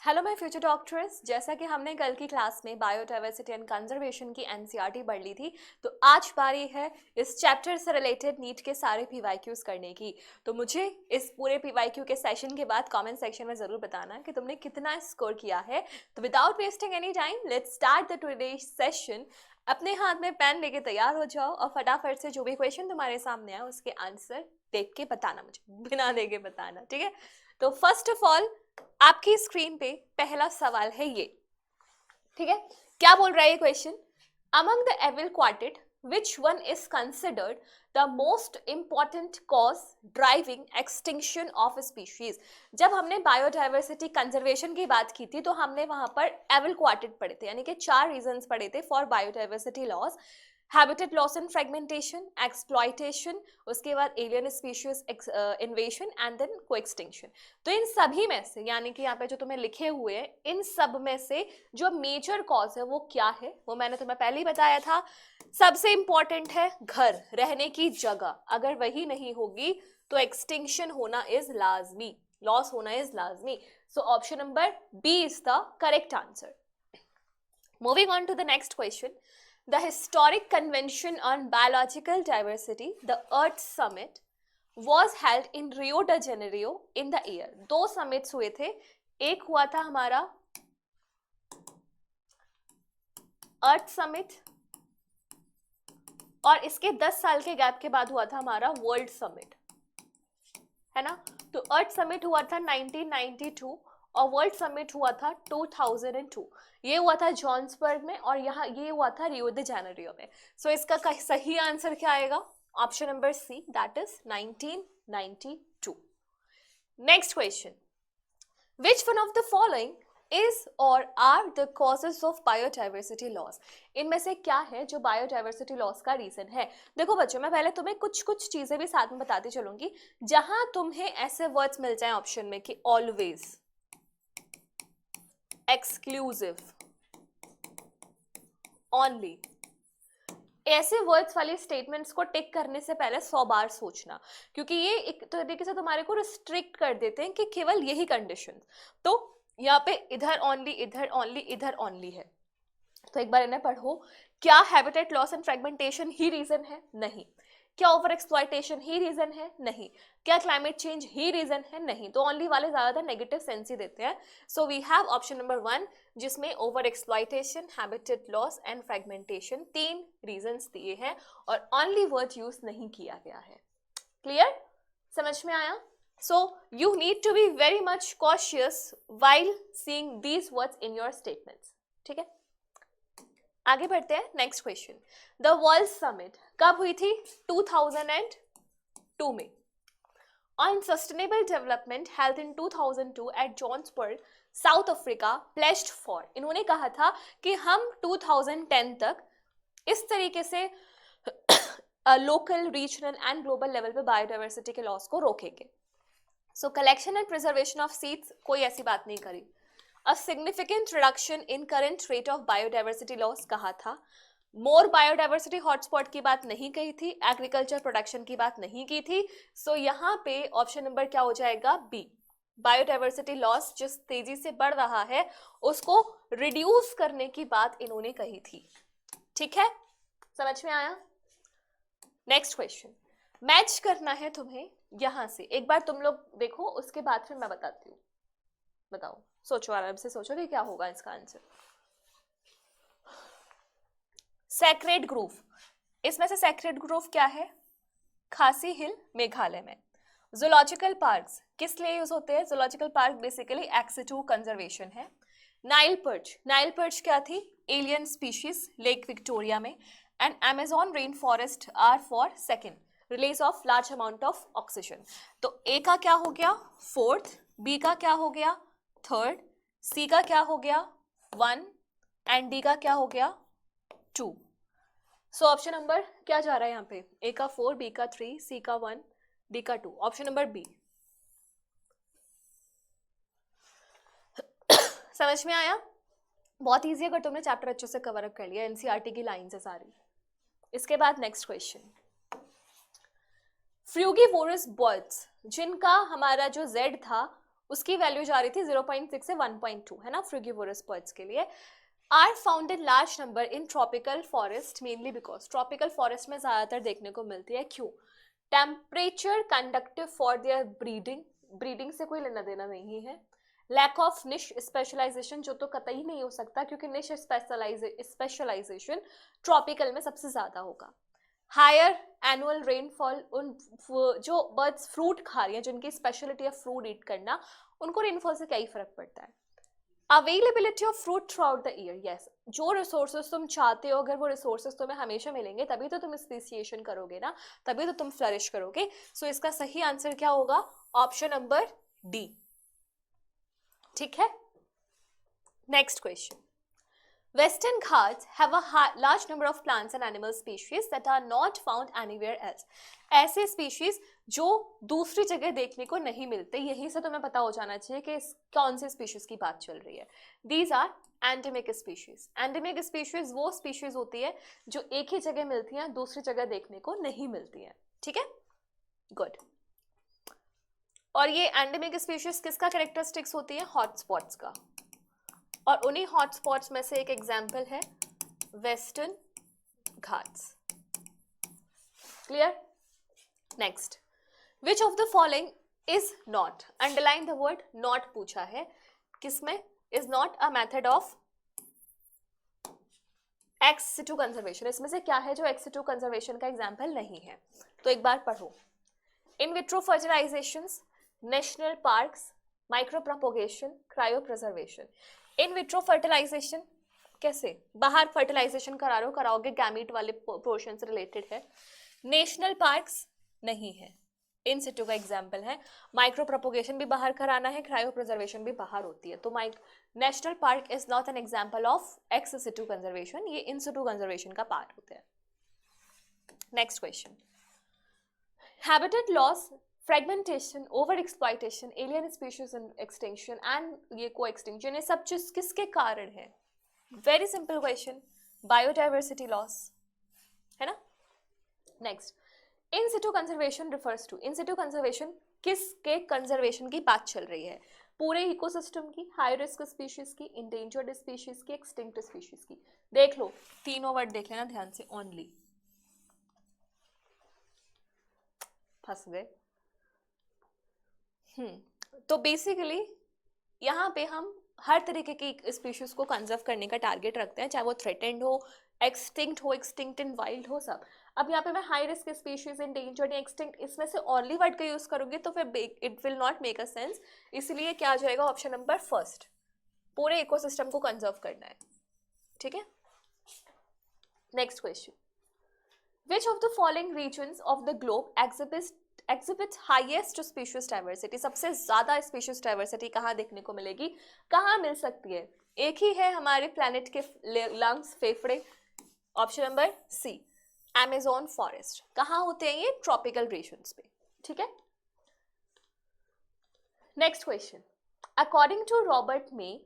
Hello my future doctors. जैसा कि हमने कल की क्लास में बायोडाइवर्सिटी एंड कंजर्वेशन की एनसीईआरटी पढ़ ली थी, तो आज बारी है इस चैप्टर से रिलेटेड नीट के सारे पीवाईक्यूज करने की। तो मुझे इस पूरे पीवाईक्यू के सेशन के बाद कमेंट सेक्शन में ज़रूर बताना कि तुमने कितना स्कोर किया है। तो without wasting any time let's start the today session. अपने हाथ में पेन लेके तैयार हो जाओ और फटाफट से जो भी क्वेश्चन तुम्हारे सामने आए उसके आंसर देख के बताना, मुझे बिना देखे बताना, ठीक है। तो फर्स्ट ऑफ ऑल आपकी स्क्रीन पे पहला सवाल है ये, ठीक है। क्या बोल रहा है ये question? Among the evil quartet which one is considered the most important cause driving extinction of species. जब हमने बायोडाइवर्सिटी कंजर्वेशन की बात की थी तो हमने वहां पर एविल क्वार्टेट पढ़े थे, यानी कि 4 रीजंस पढ़े थे for biodiversity loss. Habitat loss and fragmentation, exploitation, उसके बाद alien species invasion and then coextinction. तो इन सभी में से, यानी कि यहाँ पे जो तुम्हें लिखे हुए हैं, इन सब में से जो मेजर कॉज है वो क्या है, वो मैंने तुम्हें पहले ही बताया था। सबसे इंपॉर्टेंट है घर, रहने की जगह। अगर वही नहीं होगी तो एक्सटिंक्शन होना इज लाजमी, लॉस होना इज लाजमी। So option number B is the correct answer. Moving on to the next question. The historic convention on biological diversity, the Earth Summit, was held in Rio de Janeiro in the year. 2 summits हुए थे। एक हुआ था हमारा अर्थ summit और इसके 10 साल के गैप के बाद हुआ था हमारा वर्ल्ड समिट, है ना। तो अर्थ समिट हुआ था 1992 और वर्ल्ड समिट हुआ था 2002। ये हुआ था जॉन्सबर्ग में और यहाँ ये हुआ था रियो दे जेनेरियो में। सो इसका सही आंसर क्या आएगा? Option number C, that is 1992। Next question. Which one of the following is or are the causes of biodiversity loss? इनमें से क्या है जो बायोडाइवर्सिटी लॉस का रीजन है? देखो बच्चों, मैं पहले तुम्हें कुछ कुछ चीजें भी साथ में बताती चलूंगी जहां तुम्हें ऐसे वर्ड्स मिल जाए ऑप्शन में कि ऑलवेज, एक्सक्लूसिव, ओनली। ऐसे वर्ड्स वाले स्टेटमेंट्स को टिक करने से पहले 100 बार सोचना, क्योंकि ये एक तरीके से तुम्हारे को रिस्ट्रिक्ट कर देते हैं कि केवल यही कंडीशन। तो यहाँ पे इधर ओनली, इधर ओनली, इधर ओनली है। तो एक बार इन्हें पढ़ो। क्या हैबिटेट लॉस एंड फ्रेगमेंटेशन ही रीजन है? नहीं। क्या ओवर एक्सप्लॉयटेशन ही रीजन है? नहीं। क्या क्लाइमेट चेंज ही रीजन है? नहीं। तो ओनली वाले ज्यादातर नेगेटिव सेंस ही देते हैं। So we have option number 1, जिसमें over exploitation, habitat loss and fragmentation 3 reasons दिए हैं और ओनली वर्ड यूज नहीं किया गया है। क्लियर? समझ में आया? So you need to be very much cautious while seeing these words in your statements, ठीक है। आगे बढ़ते हैं। Next question. The world summit कब हुई थी? 2002 में। On sustainable development health in 2002 at Johannesburg, South Africa, pledged for. इन्होंने कहा था कि हम 2010 तक इस तरीके से local, regional and global level पे बायोडाइवर्सिटी के लॉस को रोकेंगे। सो collection and preservation of seeds, कोई ऐसी बात नहीं करी। A significant reduction in current rate of biodiversity loss कहा था। मोर बायोडाइवर्सिटी हॉटस्पॉट की बात नहीं कही थी, एग्रीकल्चर प्रोडक्शन की बात नहीं की थी। सो यहाँ पे ऑप्शन नंबर क्या हो जाएगा? बी। बायोडाइवर्सिटी लॉस जिस तेजी से बढ़ रहा है उसको रिड्यूस करने की बात इन्होंने कही थी, ठीक है। समझ में आया? Next question. मैच करना है तुम्हें यहां से, एक बार तुम लोग देखो, उसके बाद फिर मैं बताती हूँ। बताओ, सोचो, आराम से सोचो कि क्या होगा इसका आंसर। सैक्रेड ग्रोव, इसमें से सैक्रेड ग्रोव क्या है? खासी हिल, मेघालय में। जूलॉजिकल पार्क्स किस लिए यूज होते हैं? Zoological park basically ex situ conservation है। नाइल पर्च, नाइल पर्च क्या थी? एलियन स्पीशीज, लेक विक्टोरिया में। And Amazon rain forest are for second, release of large amount of oxygen. तो ए का क्या हो गया? 4th, बी का क्या हो गया? 3rd, सी का क्या हो गया? 1 एंड डी का क्या हो गया? 2। सो ऑप्शन नंबर क्या जा रहा है यहाँ पे? ए का 4, बी का 3, सी का 1, डी का 2। Option number B. समझ में आया? बहुत इजी, अगर तुमने चैप्टर अच्छे से कवर अप कर लिया, एनसीईआरटी की लाइन से सारी। इसके बाद नेक्स्ट क्वेश्चन। फ्रूगिवोरस बर्ड्स, जिनका हमारा जो जेड था उसकी वैल्यू जा रही थी 0.6 से 1.2, है ना, फ्रूगिवोरस बर्ड्स के लिए। Are found in large number in tropical forest mainly because, tropical forest में ज़्यादातर देखने को मिलती है, क्यों? Temperature conductive for their breeding, breeding से कोई लेना देना नहीं है। लैक ऑफ निश स्पेशलाइजेशन, जो तो कतई नहीं हो सकता क्योंकि निश स्पेशलाइजेशन ट्रॉपिकल में सबसे ज़्यादा होगा। हायर एनुअल रेनफॉल, उन जो बर्ड्स फ्रूट खा रही हैं, जिनकी स्पेशलिटी है फ्रूट ईट करना, उनको रेनफॉल से क्या ही फर्क पड़ता है। Availability of fruit through out the year, yes, जो रिसोर्सेज तुम चाहते हो अगर वो रिसोर्सेज तुम्हें हमेशा मिलेंगे तभी तो तुम स्पेसिएशन करोगे ना, तभी तो तुम फ्लरिश करोगे। सो इसका सही आंसर क्या होगा? Option number D. ठीक है, next question. Western Ghats have a large number of plants and animal species that are not found anywhere else. ऐसे species जो दूसरी जगह देखने को नहीं मिलते, यहीं से तुम्हें पता हो जाना चाहिए कि कौन से species की बात चल रही है। These are endemic species. Endemic species वो species होती है जो एक ही जगह मिलती हैं, दूसरी जगह देखने को नहीं मिलती हैं। ठीक है, गुड। और ये endemic species किसका characteristics होती है? हॉटस्पॉट्स का। और उन्हीं हॉटस्पॉट्स में से एक एग्जाम्पल है Western Ghats. Clear? Next, which of the following is not, underline the word not पूछा है, किसमें? Is not a method of ex situ conservation, इसमें से क्या है जो एक्स सिटू कंजर्वेशन का एग्जाम्पल नहीं है? तो एक बार पढ़ो। In vitro fertilisations, national parks, micro propagation, cryo preservation. In vitro fertilisation कैसे? बाहर फर्टिलाइजेशन करा रहे हो, कराओगे, गैमीट वाले पोर्शन से रिलेटेड है। नेशनल पार्क्स नहीं है, इन सिटू का एग्जाम्पल है। माइक्रो प्रोपोगेशन भी बाहर कराना है, क्रायो प्रिजर्वेशन भी बाहर होती है। तो national park is not an example of ex situ conservation, ये इन सिटू कंजर्वेशन का पार्ट होते हैं। Next question, habitat loss, fragmentation, over exploitation, alien species extinction and ये को एक्सटिंक्शन, ये सब चीज किसके कारण है? Very simple question, biodiversity loss, है ना। Next, in situ conservation refers to, in situ conservation किसके कंजर्वेशन की बात चल रही है? पूरे इकोसिस्टम की, हाई रिस्क स्पीशीज की, इंडेंजर्ड स्पीशीज की, एक्सटिंक्ट स्पीशीज की। देख लो, तीनों वर्ड देख लेना ध्यान से, ओनली। फंस गए। तो बेसिकली यहाँ पे हम हर तरीके की स्पीशीज को कंजर्व करने का टारगेट रखते हैं, चाहे वो थ्रेटेंड हो, एक्सटिंक्ट इन वाइल्ड हो, सब। अब यहाँ पे मैं हाई रिस्क स्पीशीज, इंडेंजर्ड या एक्सटिंक्ट, इसमें से ओनली वर्ड का यूज करूंगी तो फिर it will not make a sense, इसलिए क्या आ जाएगा? ऑप्शन नंबर फर्स्ट, पूरे इकोसिस्टम को कंजर्व करना है। ठीक है, next question, which of the following regions of the globe exhibits highest species diversity, सबसे ज्यादा species diversity कहाँ देखने को मिलेगी, कहाँ मिल सकती है? एक ही है हमारे प्लैनेट के लंग्स, फेफड़े। Option number C, Amazon forest. कहाँ होते हैं ये? ट्रॉपिकल रीजन्स पे। ठीक है, next question, according to Robert May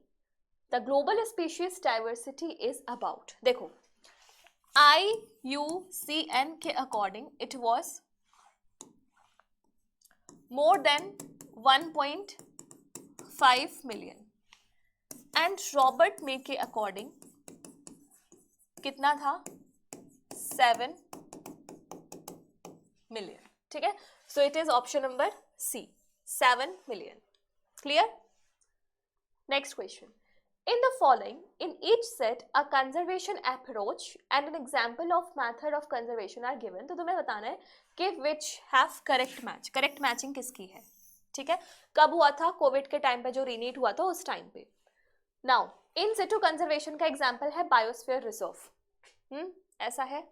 the global species diversity is about, देखो IUCN के according it was more than 1.5 million and Robert May के अकॉर्डिंग कितना था? 7 million। ठीक है, so it is option number C, 7 million। Clear? Next question, in the following, in each set a conservation approach and an example of method of conservation are given। तो तुम्हें बताना है कि which have correct match, correct matching किसकी है। ठीक है, कब हुआ था? कोविड के टाइम पे, जो रीनीट हुआ था उस टाइम पे। नाउ इन सिटू कंजर्वेशन का एग्जाम्पल है बायोस्फीयर रिजर्व, ऐसा है।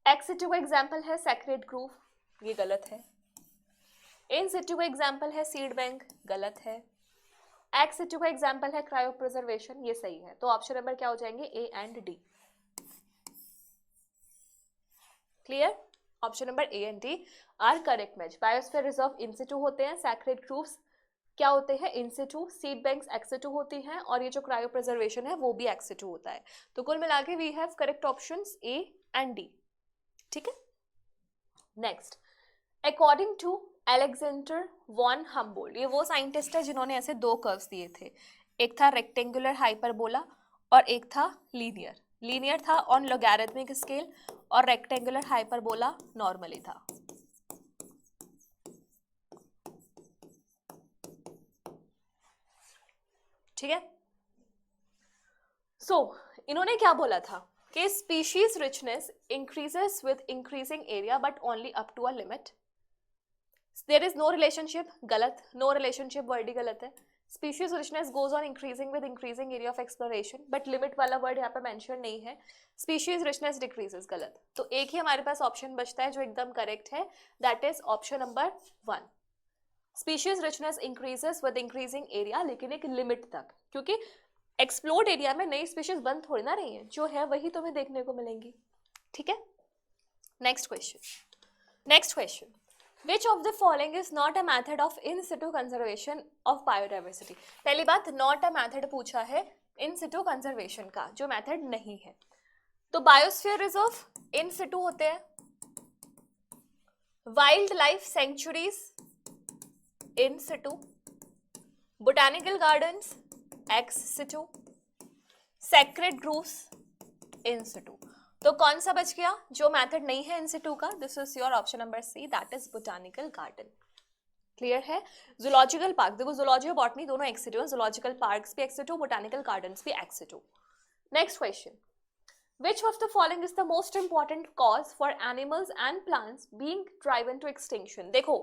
एक्स सिटू का एग्जाम्पल है सैक्रेड ग्रूव, ये गलत है। इन सिटू का एग्जाम्पल है सीड बैंक, गलत है। एक्स सिटू का एग्जाम्पल है क्रायो प्रिजर्वेशन, ये सही है। तो ऑप्शन नंबर क्या हो जाएंगे? A and D. Clear? Option number A and D are correct match. Biosphere reserve in situ होते हैं, सैक्रेड ग्रूव्स क्या होते हैं? In situ, seed banks ex situ होती हैं, और ये जो क्रायो प्रिजर्वेशन है वो भी एक्स सिटू होता है। तो कुल मिला के we have correct options A and D. ठीक है, next, according to Alexander von Humboldt, ये वो साइंटिस्ट है जिन्होंने ऐसे दो कर्व्स दिए थे, एक था रेक्टेंगुलर हाइपरबोला और एक था लीनियर। लीनियर था ऑन लॉगरिथमिक स्केल और रेक्टेंगुलर हाइपरबोला नॉर्मली था। ठीक है। सो इन्होंने क्या बोला था कि species richness increases with increasing area but only up to a limit. There is no relationship, गलत, नो रिलेशनशिप वर्ड ही गलत है। Species richness goes on increasing with increasing area of exploration, but limit वाला word यहाँ पे mention नहीं है। Species richness decreases, गलत। तो एक ही हमारे पास ऑप्शन बचता है जो एकदम करेक्ट है, that is option number 1। Species richness increases with increasing area, लेकिन एक लिमिट तक, क्योंकि एक्सप्लोर्ड एरिया में नई स्पीशीज बंद थोड़ी ना रही है, जो है वही तुम्हें देखने को मिलेंगी। ठीक है। Next question, Which of the following is not a method of in situ conservation of biodiversity? पहली बात, not a method पूछा है in situ conservation का, जो मेथड नहीं है। तो बायोस्फीयर रिजर्व इन सिटू होते हैं, wild life sanctuaries in situ, botanical gardens ex situ, sacred groves in situ. तो कौन सा बच गया जो मेथड नहीं है इन सिटू का? This is your option number C, that is botanical garden. Clear है। जूलॉजिकल पार्क, देखो जूलॉजी और बॉटनी दोनों एक्स सिटू, जूलॉजिकल पार्क्स भी एक्स सिटू, बोटानिकल गार्डन्स भी ex situ. Next question, Which of the following is the most important cause for animals and plants being driven to extinction? देखो,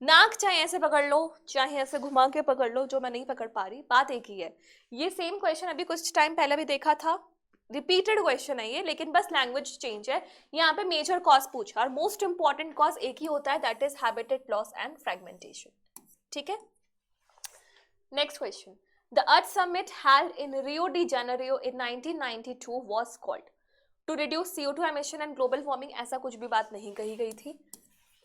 नाक चाहे ऐसे पकड़ लो चाहे ऐसे घुमा के पकड़ लो, जो मैं नहीं पकड़ पा रही, बात एक ही है। ये सेम क्वेश्चन अभी कुछ टाइम पहले भी देखा था, रिपीटेड क्वेश्चन है ये, लेकिन बस लैंग्वेज चेंज है। यहाँ पे मेजर कॉज पूछा और मोस्ट इंपॉर्टेंट कॉज एक ही होता है, that is habitat loss and fragmentation. ठीक है। Next question, The Earth Summit held in Rio de Janeiro in 1992 was called to reduce CO2 emission and global warming, ऐसा कुछ भी बात नहीं कही गई थी।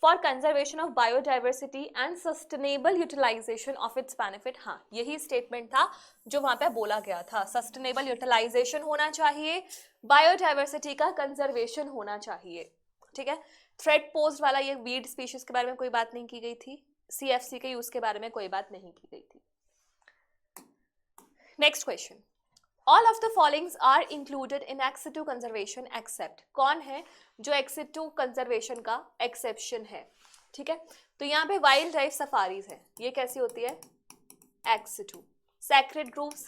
For conservation of biodiversity and sustainable utilization of its benefit, हाँ यही स्टेटमेंट था जो वहां पे बोला गया था, सस्टेनेबल यूटिलाइजेशन होना चाहिए, बायोडाइवर्सिटी का कंजर्वेशन होना चाहिए। ठीक है। थ्रेट पोस्ट वाला ये वीड स्पीशीज के बारे में कोई बात नहीं की गई थी, CFC के यूज के बारे में कोई बात नहीं की गई थी। Next question, all of the followings are included in ex situ conservation except, कौन है जो ex situ कंजर्वेशन का एक्सेप्शन है? ठीक है। तो यहाँ पे वाइल्ड लाइफ सफारीज है, ये कैसी होती है? ex situ। Sacred grooves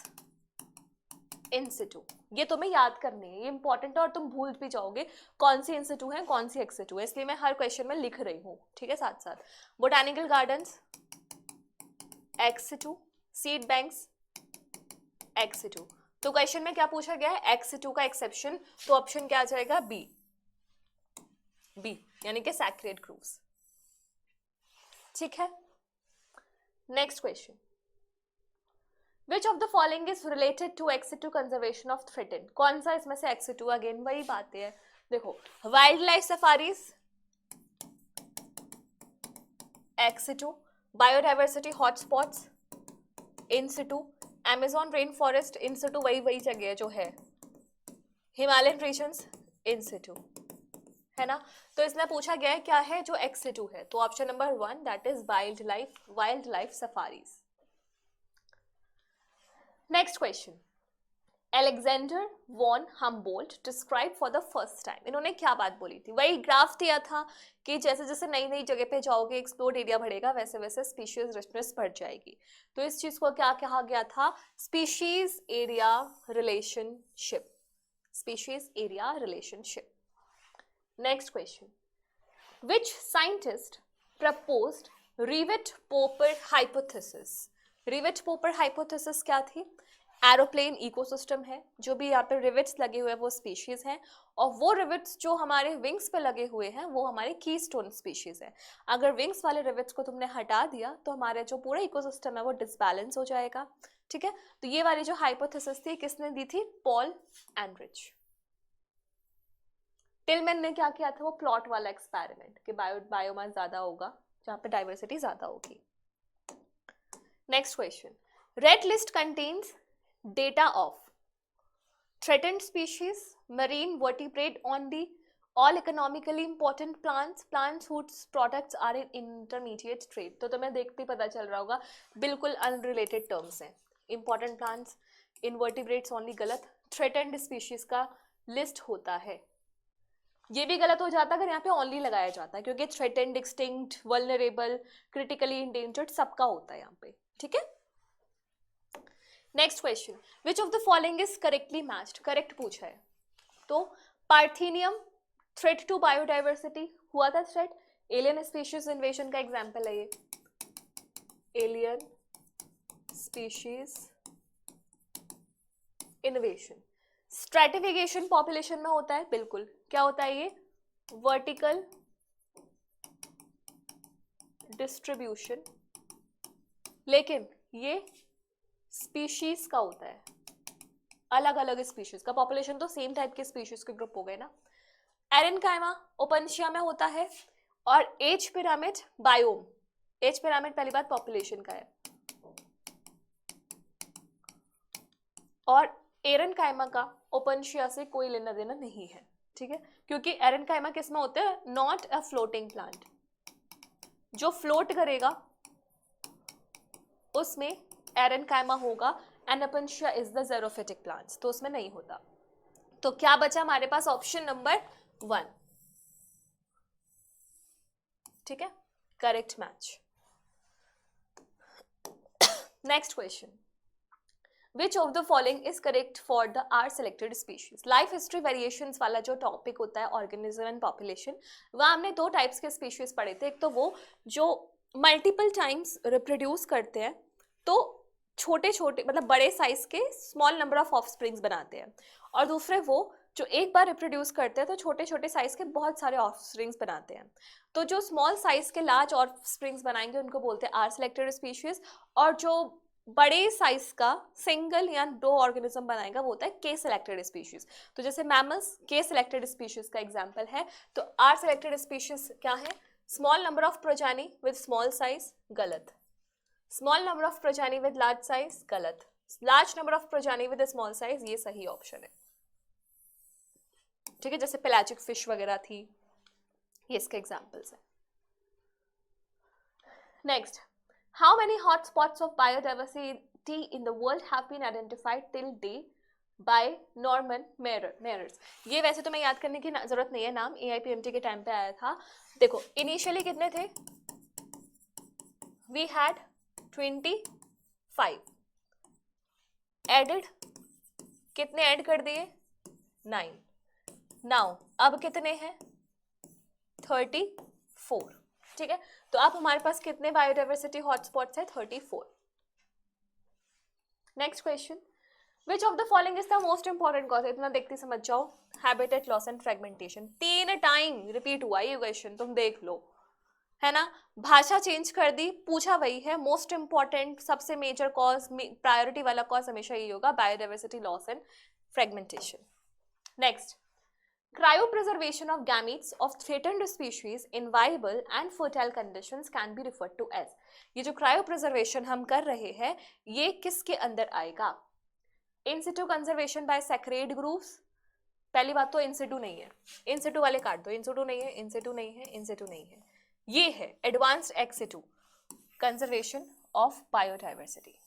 in Situ, ये तुम्हें याद करनी है, ये इंपॉर्टेंट है और तुम भूल भी जाओगे कौन सी इन सिटू है कौन सी ex situ है, इसलिए मैं हर क्वेश्चन में लिख रही हूँ। ठीक है। साथ साथ botanical gardens ex situ, seed banks ex situ। तो क्वेश्चन में क्या पूछा गया है? ex situ का एक्सेप्शन, तो ऑप्शन क्या आ जाएगा? बी, यानी कि सैक्रेड ग्रूव्स। ठीक है। Next question, which of the following is related to ex situ conservation of threatened, कौन सा इसमें से ex situ? अगेन वही बातें हैं, देखो wild life safaris ex situ, biodiversity hotspots इन सिटू, Amazon रेन फॉरेस्ट इन सिटू, वही जगह जो है, हिमालयन रीजन्स इन सिटू, है ना। तो इसमें पूछा गया है क्या है जो ex situ है, तो option number 1 that is wild life safaris. Next question, Alexander von Humboldt describe for the first time, इन्होंने क्या बात बोली थी? वही ग्राफ दिया था कि जैसे जैसे नई नई जगह पे जाओगे, एक्सप्लोर्ड एरिया बढ़ेगा, वैसे वैसे स्पीशीज रिचनेस बढ़ जाएगी। तो इस चीज को क्या कहा गया था? Species area relationship, species area relationship. Next question, which scientist proposed rivet popper hypothesis? Rivet popper hypothesis क्या थी? एरोप्लेन इकोसिस्टम है, जो भी यहाँ पे रिवेट्स लगे हुए हैं वो स्पीशीज हैं, और वो रिवेट्स जो हमारे विंग्स पे लगे हुए हैं वो हमारे कीस्टोन स्पीशीज है। अगर विंग्स वाले रिवेट्स को तुमने हटा दिया तो हमारे जो पूरा इकोसिस्टम है वो डिसबैलेंस हो जाएगा। ठीक है। तो ये वाली जो हाइपोथेसिस थी किसने दी थी? Paul Andrich. टिलमैन ने क्या किया था? वो प्लॉट वाला एक्सपेरिमेंट कि बायोमास ज्यादा होगा जहाँ पे डाइवर्सिटी ज्यादा होगी। Next question, red list contains data of threatened species, marine vertebrate on the all economically important plants foods products are in intermediate trade. तो तुम्हें देखते ही पता चल रहा होगा बिल्कुल अनरिलेटेड टर्म्स हैं। इंपॉर्टेंट प्लांट्स, इनवर्टिब्रेट्स ओनली गलत, थ्रेटेंड स्पीशीज का लिस्ट होता है, ये भी गलत हो जाता अगर यहाँ पे ओनली लगाया जाता, क्योंकि threatened, extinct, vulnerable, critically endangered सबका होता है यहाँ पे, ठीक है। Next question, which of the following is correctly matched, correct पूछा है। तो पार्थेनियम थ्रेट टू बायोडाइवर्सिटी हुआ था थ्रेट, एलियन स्पीशीज इन्वेजन का एग्जाम्पल है ये, alien species invasion. Stratification population में होता है, बिल्कुल, क्या होता है ये, वर्टिकल डिस्ट्रीब्यूशन, लेकिन ये स्पीशीज का होता है, अलग अलग स्पीशीज का, पॉपुलेशन तो सेम टाइप के स्पीशीज के ग्रुप हो गए ना। एरेनकाइमा ओपनशिया में होता है, और age pyramid biome, age pyramid पहली बात पॉपुलेशन का है, और एरेनकाइमा का ओपनशिया से कोई लेना देना नहीं है, ठीक है, क्योंकि एरेनकाइमा किस में होता है, नॉट अ फ्लोटिंग प्लांट, जो फ्लोट करेगा उसमें एरेनकाइमा होगा, and Opuntia is the xerophytic plants, तो उसमें नहीं होता। तो क्या बचा हमारे पास, ऑप्शन नंबर 1, ठीक है, correct match. Next question, Which of the following is correct for the R selected species? Life history variations वाला जो टॉपिक होता है ऑर्गेनिज्म एंड पॉपुलेशन, वहाँ हमने दो टाइप्स के स्पीशीज पढ़े थे। एक तो वो जो मल्टीपल टाइम्स रिप्रोड्यूस करते हैं, तो छोटे छोटे मतलब बड़े साइज के स्मॉल नंबर ऑफ ऑफस्प्रिंग्स बनाते हैं, और दूसरे वो जो एक बार रिप्रोड्यूस करते हैं तो छोटे छोटे साइज के बहुत सारे ऑफस्प्रिंग्स बनाते हैं। तो जो स्मॉल साइज के लार्ज ऑफस्प्रिंग्स बनाएंगे उनको बोलते हैं आर सिलेक्टेड स्पीशीज, और जो बड़े साइज का सिंगल या दो ऑर्गेनिज्म बनाएगा वो होता है के सिलेक्टेड स्पीशीज। तो जैसे मैमल्स के सिलेक्टेड स्पीशीज का एग्जांपल है, तो आर सिलेक्टेड स्पीशीज क्या है, small number of progeny with small size, गलत, small number of progeny with large size, गलत, large number of progeny with small size, ये सही ऑप्शन है, ठीक है, जैसे पेलाजिक फिश वगैरह थी, ये इसके एग्जांपल्स है। Next, how many hotspots of biodiversity in the world have been identified till date by Norman Mailer? ये वैसे तो मैं याद करने की जरूरत नहीं है, नाम AIPMT के टाइम पे आया था। देखो इनिशियली कितने थे, we had 25, एडेड कितने ऐड कर दिए, 9, नाउ अब कितने हैं, 34, ठीक है। तो अब हमारे पास कितने बायोडाइवर्सिटी हॉटस्पॉट्स है, 34। Next question, which of the following is the most important cause, इतना देखते समझ जाओ, habitat loss and fragmentation, 3 time repeat हुआ ये क्वेश्चन, तुम देख लो, है ना, भाषा चेंज कर दी, पूछा वही है, मोस्ट इंपॉर्टेंट सबसे मेजर कॉज, प्रायोरिटी वाला कॉज हमेशा यही होगा, biodiversity loss and fragmentation. Next, cryopreservation of gametes of threatened species in viable and fertile conditions can be referred to as, ये जो cryopreservation हम कर रहे हैं ये किसके अंदर आएगा, in situ conservation by saccharide groups, पहली बात तो in situ नहीं है, in situ वाले काट दो, in situ नहीं है, in situ नहीं है, in situ नहीं है, ये है advanced ex situ conservation of biodiversity,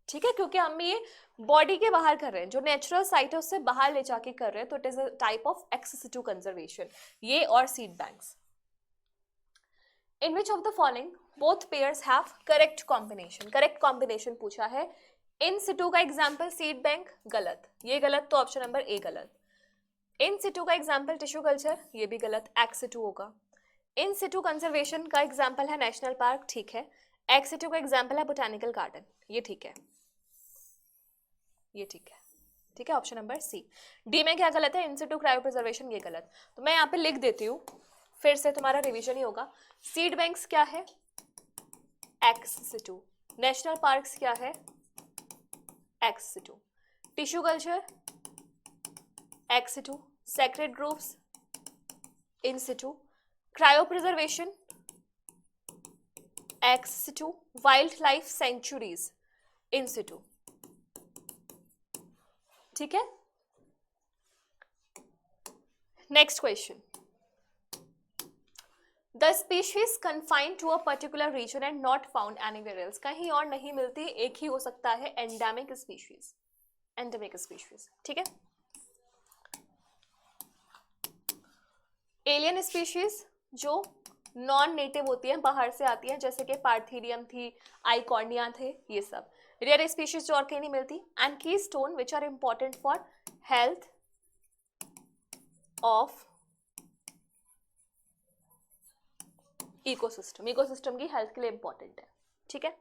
ठीक है, क्योंकि हम ये बॉडी के बाहर कर रहे हैं, जो नेचुरल साइट है उससे बाहर ले जाके कर रहे हैं, तो it is a type of ex situ conservation, ये और seed banks. In which of the following both pairs have correct combination, correct combination पूछा है, इन सिटू का एग्जांपल सीड बैंक, गलत, ये गलत, तो ऑप्शन नंबर ए गलत। इन सिटू का एग्जांपल टिश्यू कल्चर, ये भी गलत, एक्स सिटू होगा। इन सिटू कंजर्वेशन का एग्जांपल है नेशनल पार्क, ठीक है, एक्स सिटू का एग्जांपल है बोटानिकल गार्डन, ये ठीक है, ये ठीक है, ठीक है, ऑप्शन नंबर सी। डी में क्या गलत है, इन सिटू क्रायोप्रिजर्वेशन, ये गलत, तो मैं यहाँ पे लिख देती हूँ, फिर से तुम्हारा रिवीजन ही होगा। सीड बैंक्स क्या है, एक्स सिटू, नेशनल पार्क्स क्या है, ex situ, tissue culture ex situ, sacred groups in situ, cryopreservation ex situ, wild life sanctuaries in situ, ठीक है। Next question, the species confined to a particular region and not found anywhere else, कहीं और नहीं मिलती, एक ही हो सकता है एंडेमिक स्पीशीज, एंडेमिक स्पीशीज, ठीक है। एलियन स्पीशीज जो नॉन नेटिव होती है, बाहर से आती है, जैसे कि पार्थीडियम थी, आइकॉर्निया थे, ये सब। रेयर स्पीशीज जो और कहीं नहीं मिलती। And keystone which are important for health of ecosystem, ecosystem की हेल्थ के लिए इंपॉर्टेंट है, ठीक है।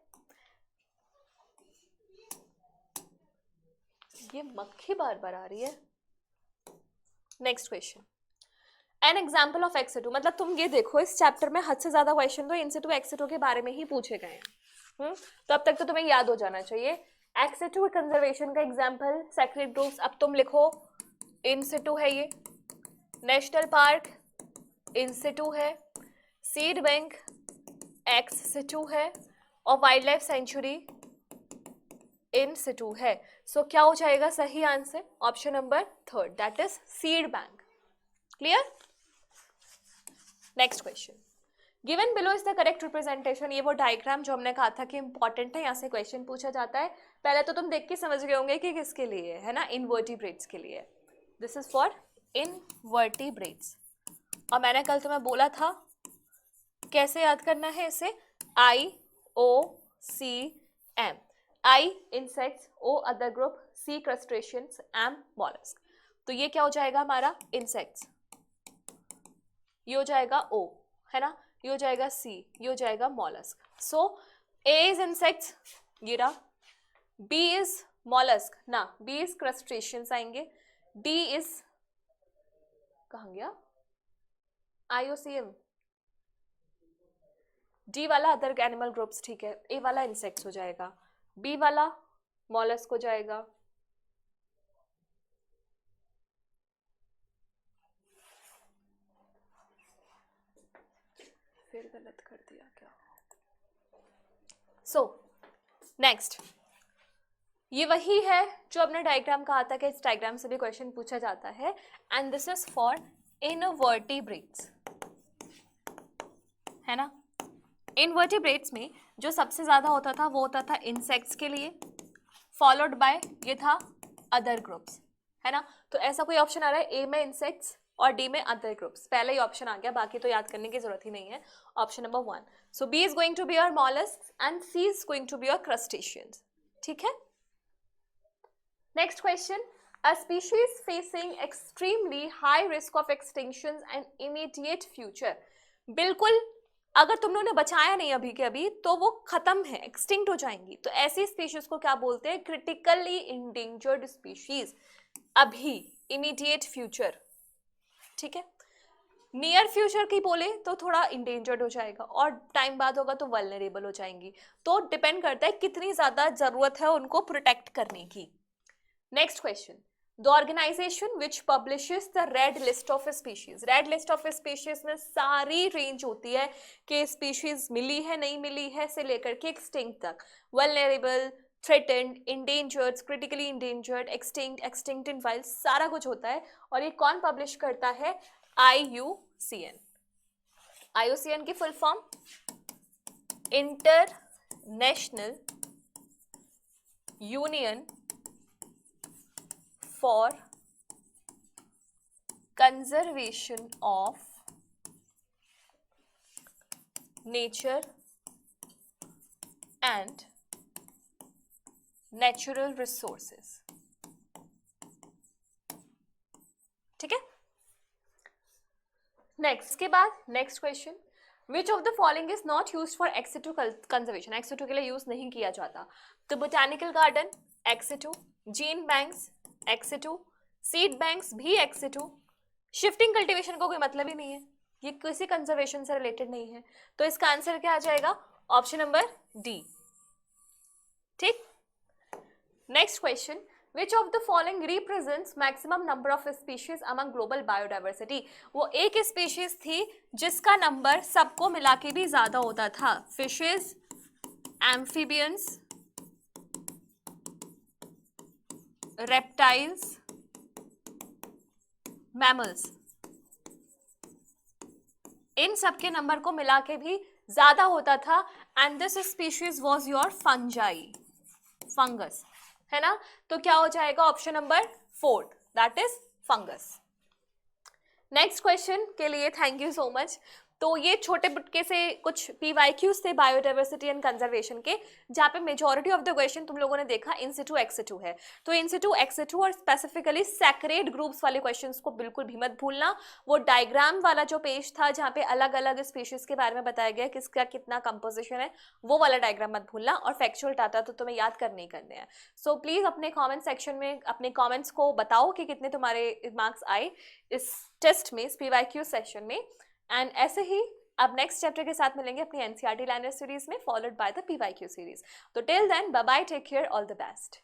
ये मक्खी बार बार आ रही है। Next question, N example of ex situ, मतलब तुम ये देखो इस चैप्टर में हद से ज्यादा क्वेश्चन तो इनसिटू एक्सिटू के बारे में ही पूछे गए हैं। तो अब तक तो तुम्हें याद हो जाना चाहिए। एक्सिटू कंजर्वेशन का एग्जाम्पल सेक्रेड ग्रुप्स, अब तुम लिखो इनसिटू है ये, नेशनल पार्क इनसिटू है, सीड बैंक एक्स सिटू है, और वाइल्ड लाइफ सेंचुरी इन सिटू है। सो क्या हो जाएगा सही answer? Option number third, that is seed bank. Clear? Next question, given below is the correct representation, ये वो डायग्राम जो हमने कहा था कि इंपॉर्टेंट है, यहाँ से क्वेश्चन पूछा जाता है। पहले तो तुम देख के समझ गए होंगे कि किसके लिए है ना, इनवर्टिब्रेट्स के लिए। This is for invertebrates. और मैंने कल तुम्हें बोला था कैसे याद करना है इसे, I O C M, I insects, O other group, C crustaceans, M mollusc. तो ये क्या हो जाएगा हमारा इंसेक्ट्स, ये हो जाएगा O है ना, ये हो जाएगा C, ये हो जाएगा mollusc. So A is insects, ये रहा, B इज मॉलस्क ना, B इज क्रस्टेशियंस आएंगे, D इज कहाँ गया, IOCM, डी वाला अदर एनिमल ग्रुप्स, ठीक है। ए वाला इंसेक्ट्स हो जाएगा, बी वाला मॉलस्क हो जाएगा, फिर गलत कर दिया क्या। सो नेक्स्ट, ये वही है जो अपने डायग्राम कहा था कि इस डायग्राम से भी क्वेश्चन पूछा जाता है। And this is for invertebrates, है ना। इनवर्टिब्रेट्स में जो सबसे ज्यादा होता था वो होता था इंसेक्ट्स के लिए, फॉलोड बाय ये था अदर ग्रुप्स, है ना। तो ऐसा कोई ऑप्शन आ रहा है ए में इंसेक्ट्स और डी में अदर ग्रुप्स, पहले ही ऑप्शन आ गया, बाकी तो याद करने की जरूरत ही नहीं है। Option number 1, so B is going to be your molluscs and C is going to be your crustaceans, ठीक है। Next question, a species facing extremely high risk of extinction and immediate future, बिल्कुल अगर तुम लोगों ने बचाया नहीं अभी के अभी तो वो खत्म है, एक्सटिंक्ट हो जाएंगी। तो ऐसी स्पीशीज को क्या बोलते हैं? क्रिटिकली इंडेंजर्ड स्पीशीज, अभी, इमीडिएट फ्यूचर, ठीक है। नियर फ्यूचर की बोले तो थोड़ा इंडेंजर्ड हो जाएगा, और टाइम बाद होगा तो वल्नरेबल हो जाएंगी। तो डिपेंड करता है कितनी ज्यादा जरूरत है उनको प्रोटेक्ट करने की। Next question, the organization which publishes the red list of species, red list of species में सारी रेंज होती है कि स्पीशीज मिली है नहीं मिली है से लेकर के एक्सटिंक्ट तक, vulnerable, threatened, endangered, critically endangered, extinct, extinct in wild, सारा कुछ होता है। और ये कौन पब्लिश करता है? IUCN। IUCN की full form international union for conservation of nature and natural resources, ठीक है। नेक्स्ट के बाद next question, which of the following is not used for ex situ conservation, ex situ के लिए यूज नहीं किया जाता। तो botanical garden ex situ, gene banks ex situ, seed banks भी एक्सिटू, शिफ्टिंग कल्टीवेशन को कोई मतलब ही नहीं है, ये किसी कंजर्वेशन से रिलेटेड नहीं है। तो इसका आंसर क्या आ जाएगा? ऑप्शन नंबर डी, ठीक। Next question, which of the following represents maximum number of species among global biodiversity, वो एक स्पीशीज थी जिसका नंबर सबको मिला के भी ज्यादा होता था। फिशेज, एम्फीबियंस, reptiles, mammals, इन सब के नंबर को मिला के भी ज्यादा होता था, and this species was your fungi, fungus, है ना। तो क्या हो जाएगा option number 4, that is fungus. Next question के लिए थैंक यू सो मच। तो ये छोटे बुटके से कुछ पीवाईक्यूज थे बायोडाइवर्सिटी एंड कंजर्वेशन के, जहाँ पे मेजॉरिटी ऑफ द क्वेश्चन तुम लोगों ने देखा इन सिटू एक्स सिटू है। तो इन सिटू एक्स सिटू और स्पेसिफिकली सैक्रेड ग्रुप्स वाले क्वेश्चंस को बिल्कुल भी मत भूलना। वो डायग्राम वाला जो पेज था जहाँ पे अलग अलग स्पीशीज के बारे में बताया गया किसका कितना कंपोजिशन है, वो वाला डायग्राम मत भूलना। और फैक्चुअल डाटा तो तुम्हें याद करने ही करने हैं। सो प्लीज अपने कॉमेंट सेक्शन में अपने कॉमेंट्स को बताओ कि कितने तुम्हारे मार्क्स आए इस टेस्ट में, इस पीवाईक्यू सेशन में। एंड ऐसे ही अब नेक्स्ट चैप्टर के साथ मिलेंगे अपनी एनसीईआरटी लर्नर सीरीज में, followed by the PYQ series. तो till then bye bye, take care, all the best.